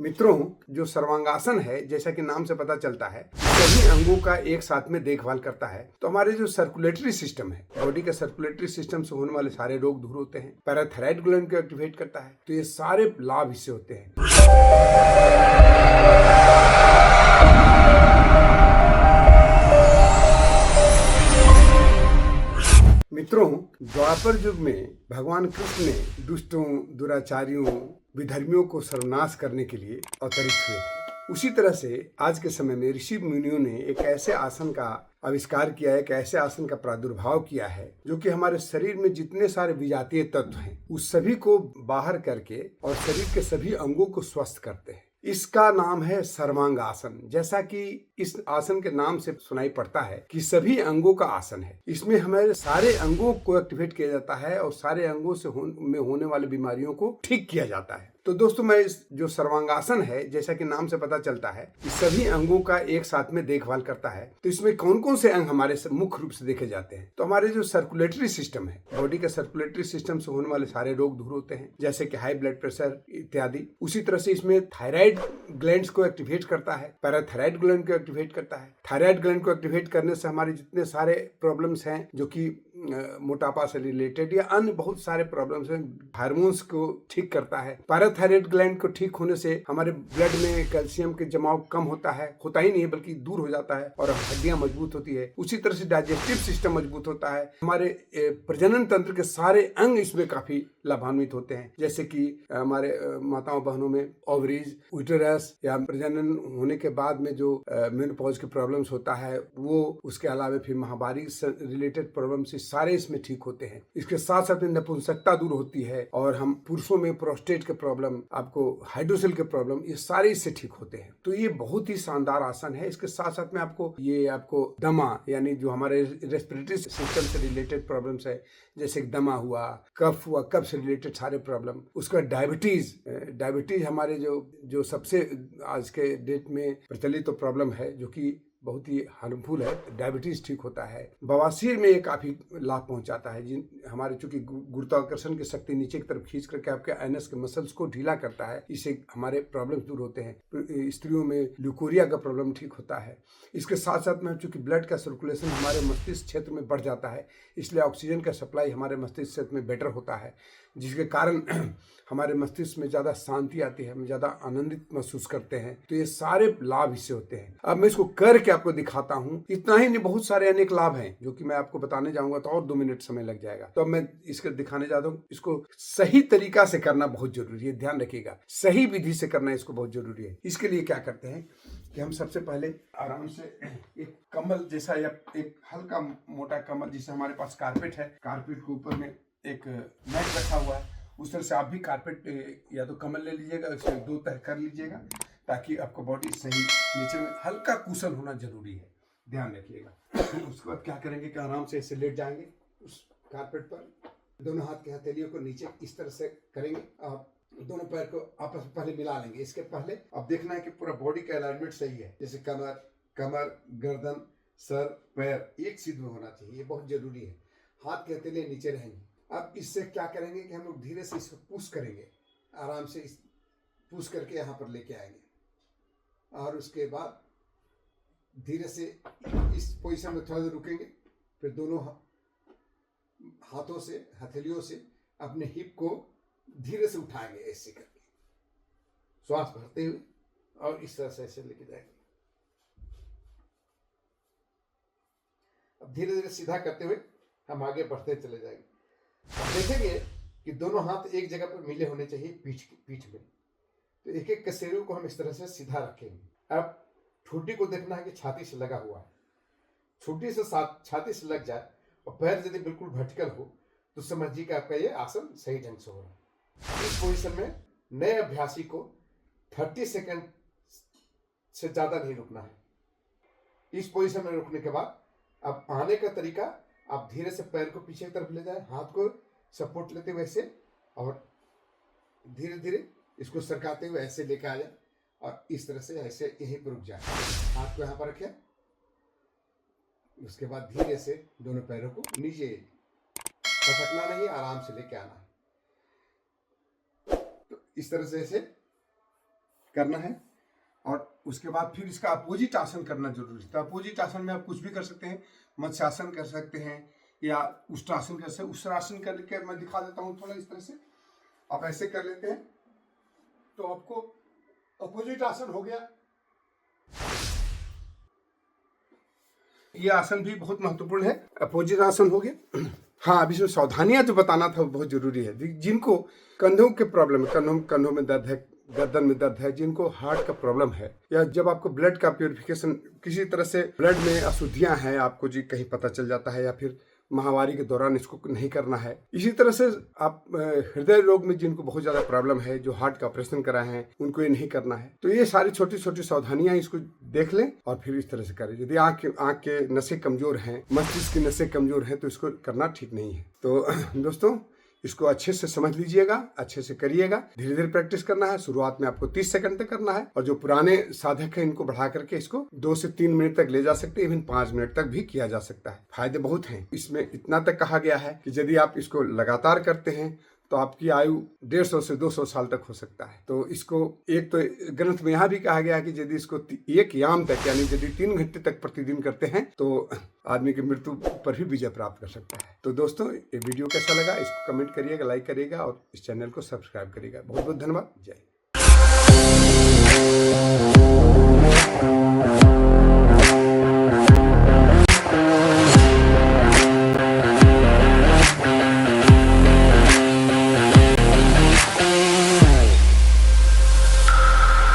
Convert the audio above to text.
मित्रों, जो सर्वांगासन है, जैसा कि नाम से पता चलता है, सभी अंगों का एक साथ में देखभाल करता है। तो हमारे जो सर्कुलेटरी सिस्टम है, बॉडी के सर्कुलेटरी सिस्टम से होने वाले सारे रोग दूर होते हैं। पैराथायराइड ग्लैंड को एक्टिवेट करता है। तो ये सारे लाभ इससे होते हैं। मित्रों, द्वापर युग में भगवान कृष्ण ने दुष्टों, दुराचारियों, विधर्मियों को सर्वनाश करने के लिए अवतरित हुए थे। उसी तरह से आज के समय में ऋषि मुनियों ने एक ऐसे आसन का आविष्कार किया है, एक ऐसे आसन का प्रादुर्भाव किया है जो कि हमारे शरीर में जितने सारे विजातीय तत्व हैं उस सभी को बाहर करके और शरीर के सभी अंगों को स्वस्थ करते हैं। इसका नाम है सर्वांगासन। जैसा कि इस आसन के नाम से सुनाई पड़ता है कि सभी अंगों का आसन है। इसमें हमारे सारे अंगों को एक्टिवेट किया जाता है और सारे अंगों से में होने वाली बीमारियों को ठीक किया जाता है। तो दोस्तों, मैं इस जो सर्वांगासन है, जैसा कि नाम से पता चलता है कि सभी अंगों का एक साथ में देखभाल करता है। तो इसमें कौन कौन से अंग हमारे मुख्य रूप से देखे जाते हैं? तो हमारे जो सर्कुलेटरी सिस्टम है, बॉडी के सर्कुलेटरी सिस्टम से होने वाले सारे रोग दूर होते हैं, जैसे कि हाई ब्लड प्रेशर इत्यादि। उसी तरह से इसमें थायराइड ग्लैंड्स को एक्टिवेट करता है, पैराथायराइड ग्लैंड को एक्टिवेट करता है। थायराइड ग्लैंड को एक्टिवेट करने से हमारे जितने सारे प्रॉब्लम्स हैं, जो कि मोटापा से रिलेटेड या अन्य बहुत सारे प्रॉब्लम्स हैं, हार्मोन्स को ठीक करता है। पैराथायराइड ग्लैंड को ठीक होने से हमारे ब्लड में कैल्शियम के जमाव कम होता ही नहीं है, बल्कि दूर हो जाता है और हड्डियां मजबूत होती है। उसी तरह से डाइजेस्टिव सिस्टम मजबूत होता है। हमारे प्रजनन तंत्र के सारे अंग इसमें काफी लाभान्वित होते हैं, जैसे कि हमारे माताओं बहनों में ओवरीज, यूटेरस या प्रजनन होने के बाद में जो मेनोपॉज के प्रॉब्लम्स होता है वो, उसके अलावा फिर महावारी से रिलेटेड प्रॉब्लम्स सारे इसमें ठीक होते हैं। इसके साथ साथ में नपुंसकता दूर होती है और हम पुरुषों में प्रोस्टेट के प्रॉब्लम, आपको हाइड्रोसिल के प्रॉब्लम, ये सारे इससे ठीक होते हैं। तो ये बहुत ही शानदार आसन है। इसके साथ साथ में आपको दमा, यानी जो हमारे रेस्पिरेटरी सिस्टम से रिलेटेड प्रॉब्लम्स है, जैसे दमा हुआ, कफ हुआ, कफ से रिलेटेड सारे प्रॉब्लम। उसका डायबिटीज हमारे जो सबसे आज के डेट में प्रचलित प्रॉब्लम है, जो कि बहुत ही हार्मफुल है, डायबिटीज ठीक होता है। बवासीर में ये काफी लाभ पहुंचाता है। हमारे चूंकि गुरुत्वाकर्षण की शक्ति नीचे की तरफ खींच करके आपके एनस के मसल्स को ढीला करता है, इससे हमारे प्रॉब्लम्स दूर होते हैं। स्त्रियों में ल्यूकोरिया का प्रॉब्लम ठीक होता है। इसके साथ साथ में चूंकि ब्लड का सर्कुलेशन हमारे मस्तिष्क क्षेत्र में बढ़ जाता है, इसलिए ऑक्सीजन का सप्लाई हमारे मस्तिष्क क्षेत्र में बेटर होता है, जिसके कारण हमारे मस्तिष्क में ज्यादा शांति आती है, हम ज्यादा आनंदित महसूस करते हैं। तो ये सारे लाभ इससे होते हैं। अब मैं इसको करके आपको दिखाता हूँ। इतना ही नहीं, बहुत सारे अनेक लाभ हैं जो कि मैं आपको बताने जाऊंगा तो और 2 मिनट समय लग जाएगा। तो अब मैं इसको दिखाने जाता हूँ। इसको सही तरीका से करना बहुत जरूरी है, ध्यान रखिएगा। सही विधि से करना इसको बहुत जरूरी है। इसके लिए क्या करते हैं कि हम सबसे पहले आराम से एक कम्बल जैसा या एक हल्का मोटा कम्बल, जिसे हमारे पास कारपेट है, कारपेट के ऊपर में एक मैट रखा हुआ है, उस तरह से आप भी कारपेट या तो कम्बल ले लीजिएगा, उसे 2 तह कर लीजिएगा, ताकि आपका बॉडी सही नीचे में हल्का कुशन होना जरूरी है, ध्यान रखिएगा। उसके बाद क्या करेंगे कि आराम से ऐसे लेट जाएंगे उस कारपेट पर। दोनों हाथ के हथेलियों को नीचे इस तरह से करेंगे। आप दोनों पैर को आपस में पहले मिला लेंगे। इसके पहले अब देखना है कि पूरा बॉडी का अलाइनमेंट सही है, जैसे कमर, गर्दन, सर, पैर एक सीध में होना चाहिए, ये बहुत जरूरी है। हाथ के हथेलियां नीचे रहेंगी। अब इससे क्या करेंगे कि हम लोग धीरे से इसको पुश करेंगे, आराम से इस पुश करके यहाँ पर लेके आएंगे और उसके बाद धीरे से इस पोजीशन में थोड़ा देर रुकेंगे। फिर दोनों हाथों से, हथेलियों से अपने हिप को धीरे से उठाएंगे, ऐसे करके श्वास भरते हुए, और इस तरह से ऐसे लेके जाएंगे। अब धीरे धीरे सीधा करते हुए हम आगे बढ़ते चले जाएंगे। अब देखेंगे कि दोनों हाथ एक जगह पर मिले होने चाहिए पीठ में। तो एक एक कसेरू को हम इस तरह से सीधा रखेंगे। अब ठुड्डी को देखना है कि छाती से लगा हुआ है। ठुड्डी से छाती से लग जाए और पैर यदि बिल्कुल वर्टिकल हो तो समझिए कि आपका ये आसन सही ढंग से हो रहा है। इस पोजीशन में नए अभ्यासी को 30 सेकंड से ज्यादा नहीं रुकना है। इस पोजीशन में रुकने के बाद अब आने का तरीका, आप धीरे से पैर को पीछे की तरफ ले जाए, हाथ को सपोर्ट लेते हुए ऐसे, और धीरे धीरे इसको सरकाते हुए ऐसे लेके आ जाए और इस तरह से ऐसे यहीं पर रुक जाए। हाथ को यहाँ पर रखें। उसके बाद धीरे से दोनों पैरों को नीचे, पटकना नहीं, आराम से लेके आना है। तो इस तरह से ऐसे करना है। और उसके बाद फिर इसका अपोजिट आसन करना जरूरी है। तो अपोजिट आसन में आप कुछ भी कर सकते हैं, मत्स्यासन कर सकते हैं या उष्ट्रासन कर सकते हैं। उष्ट्रासन करके मैं दिखा देता हूँ थोड़ा इस तरह से, आप ऐसे कर लेते हैं तो आपको अपोजिट आसन हो गया। ये आसन भी बहुत महत्वपूर्ण है, अपोजिट आसन हो गया। हाँ, अभी जो सावधानियां जो बताना था वो बहुत जरूरी है। जिनको कंधों के प्रॉब्लम है, कंधों में दर्द है, गर्दन में दर्द है, जिनको हार्ट का प्रॉब्लम है, या जब आपको ब्लड का प्योरिफिकेशन, किसी तरह से ब्लड में अशुद्धियां हैं आपको जी कहीं पता चल जाता है, या फिर महामारी के दौरान इसको नहीं करना है। इसी तरह से आप हृदय रोग में जिनको बहुत ज्यादा प्रॉब्लम है, जो हार्ट का ऑपरेशन कराए हैं, उनको ये नहीं करना है। तो ये सारी छोटी छोटी सावधानियां इसको देख लें और फिर इस तरह से करें। यदि आंख के नसें कमजोर हैं, मस्तिष्क की नसें कमजोर हैं, तो इसको करना ठीक नहीं है। तो दोस्तों, इसको अच्छे से समझ लीजिएगा, अच्छे से करिएगा। धीरे धीरे प्रैक्टिस करना है। शुरुआत में आपको 30 सेकंड तक करना है, और जो पुराने साधक हैं इनको बढ़ा करके इसको 2 से 3 मिनट तक ले जा सकते हैं, इवन 5 मिनट तक भी किया जा सकता है। फायदे बहुत हैं इसमें। इतना तक कहा गया है कि यदि आप इसको लगातार करते हैं तो आपकी आयु 150 से 200 साल तक हो सकता है। तो इसको एक तो ग्रंथ में यहाँ भी कहा गया है कि यदि इसको एक याम तक, यानी यदि 3 घंटे तक प्रतिदिन करते हैं तो आदमी की मृत्यु पर भी विजय प्राप्त कर सकता है। तो दोस्तों, ये वीडियो कैसा लगा इसको कमेंट करिएगा, लाइक करिएगा और इस चैनल को सब्सक्राइब करिएगा। बहुत बहुत धन्यवाद। जय।